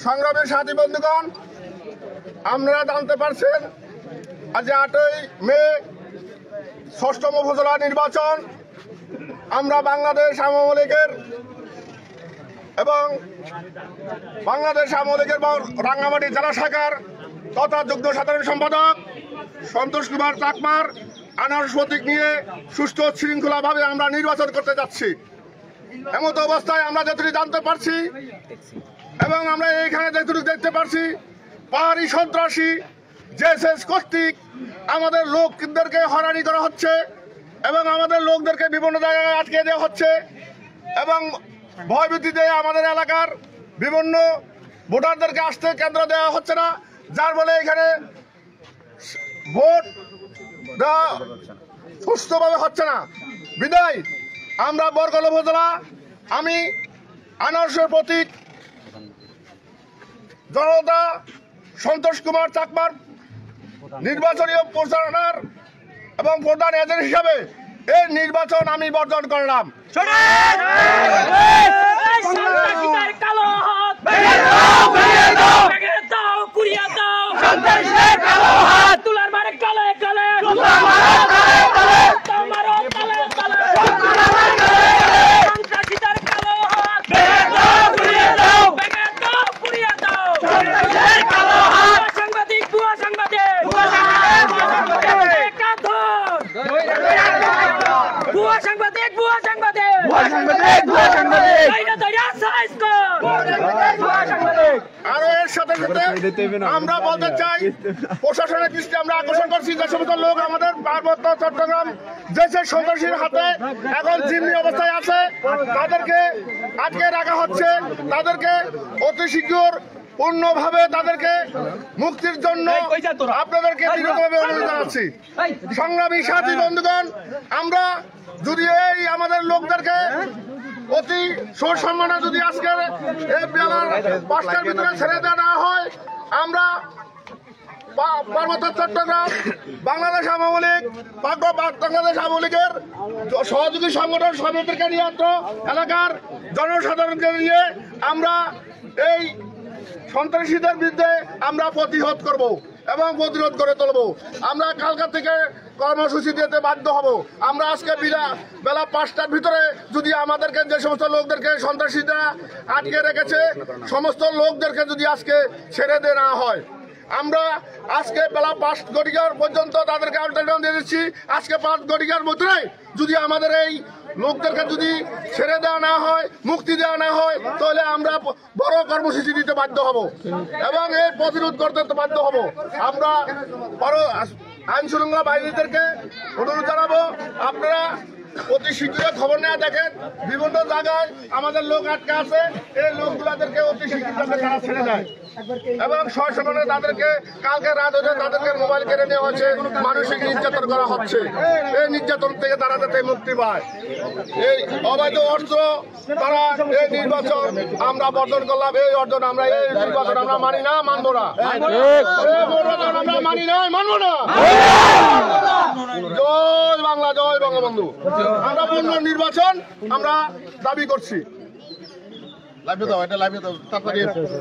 সংগ্রামের সাথী বন্ধুগণ, আমরা জানতে পারছেন আজ 8ই মে 6ম উপজেলা নির্বাচন। আমরা বাংলাদেশ আওয়ামী লীগের এবং বাংলাদেশ আওয়ামী লীগের রাঙ্গামাটি জেলা শাখার তথা যুগ্ম সাধারণ সম্পাদক সন্তোষ কুমার চাকমার আনারস প্রতীক নিয়ে সুষ্ঠু শৃঙ্খলাভাবে আমরা নির্বাচন করতে যাচ্ছি। এমত অবস্থায় আমরা যতটুকু জানতে পারছি এবং আমরা এইখানে যতটুকু দেখতে পারছি, পাহাড়ি সন্ত্রাসী জেএসএস কর্তৃক আমাদের লোকদেরকে হয়রানি করা হচ্ছে এবং আমাদের লোকদেরকে বিভিন্ন জায়গায় আটকে দেওয়া হচ্ছে এবং ভয়ভীতি দিয়ে আমাদের এলাকার বিভিন্ন ভোটারদেরকে আসতে কেন্দ্র দেওয়া হচ্ছে না, যার ফলে এখানে ভোট দেওয়া সুস্থভাবে হচ্ছে না। বিদায় আমরা বরকল উপজেলা, আমি আনারসের প্রতীক জনতা সন্তোষ কুমার চাকমার নির্বাচনী প্রচারণার এবং প্রধান এজেন্ট হিসাবে এই নির্বাচন আমি বর্জন করলাম। আরো এর সাথে সাথে আমরা বলতে চাই, প্রশাসনের দৃষ্টি আমরা আকর্ষণ করছি, যে সমস্ত লোক আমাদের পার্বত্য চট্টগ্রাম দেশে সন্ত্রাসীর হাতে এখন জিম্মি অবস্থায় আছে, তাদেরকে আটকে রাখা হচ্ছে। তাদেরকে অতি শীঘ্র পূর্ণভাবে তাদেরকে মুক্তির জন্য আপনাদেরকে দৃঢ়ভাবে অনুরোধ জানাচ্ছি। সংগ্রামী সাথী বন্ধুগণ, আমরা যদি এই আমাদের লোকদেরকে অতি সুসম্মানে যদি আজকের এই বেলার 5টার ভিতরে ছেড়ে দেওয়া না হয়, আমরা পার্বত্য চট্টগ্রাম বাংলাদেশ আওয়ামী লীগ বাংলাদেশ আওয়ামী লীগের সহযোগী সংগঠন সমিতিকে নিয়ে এলাকার জনসাধারণকে নিয়ে আমরা এই সন্ত্রাসীদের বিরুদ্ধে আমরা প্রতিহত করব এবং প্রতিরোধ করে তুলব। আমরা কালকা থেকে কর্মসূচি দিতে বাধ্য হব। আমরা আজকে বেলা 5টার ভিতরে যদি আমাদেরকে যে সমস্ত লোকদেরকে সন্ত্রাসীরা আটকে রেখেছে, সমস্ত লোকদেরকে যদি আজকে ছেড়ে দেওয়া না হয়, আমরা আজকে বেলা 5 ঘটিকার পর্যন্ত তাদেরকে আলটিমেটাম দিয়ে দিচ্ছি। আজকে 5 ঘটিকার মধ্যে যদি আমাদের এই লোকদেরকে যদি ছেড়ে দেওয়া না হয়, মুক্তি দেওয়া না হয়, তাহলে আমরা বড় কর্মসূচি দিতে বাধ্য হব এবং এই প্রতিরোধ করতে বাধ্য হব। আমরা বড় আইন শৃঙ্খলা বাহিনীদেরকে অনুরোধ জানাবো, আপনারা অতি শীঘ্রই খবর নেওয়া দেখেন বিভিন্ন জায়গায় আমাদের লোক আটকে আছে, এই লোকগুলাদেরকে অতি শীঘ্রই তারা ছেড়ে দেয় এবং সশরীরে তাদেরকে কালকে রাত হতে তাদেরকে মোবাইল কেড়ে নেওয়া হচ্ছে, মানসিক নির্যাতন করা হচ্ছে। এই নির্যাতন থেকে তারা যাতে মুক্তি পায়, এই অবৈধ অস্ত্র তারা এই নির্বাচন আমরা বর্জন করলাম। এই অর্জন আমরা এই নির্বাচন আমরা মানি না, মানবো না, আমরা মানি না, মানবো না। জয় বাংলা, জয় বঙ্গবন্ধু। আমরা পূর্ণ নির্বাচন আমরা দাবি করছি। লাইভে দাও, এটা লাইভে দাও।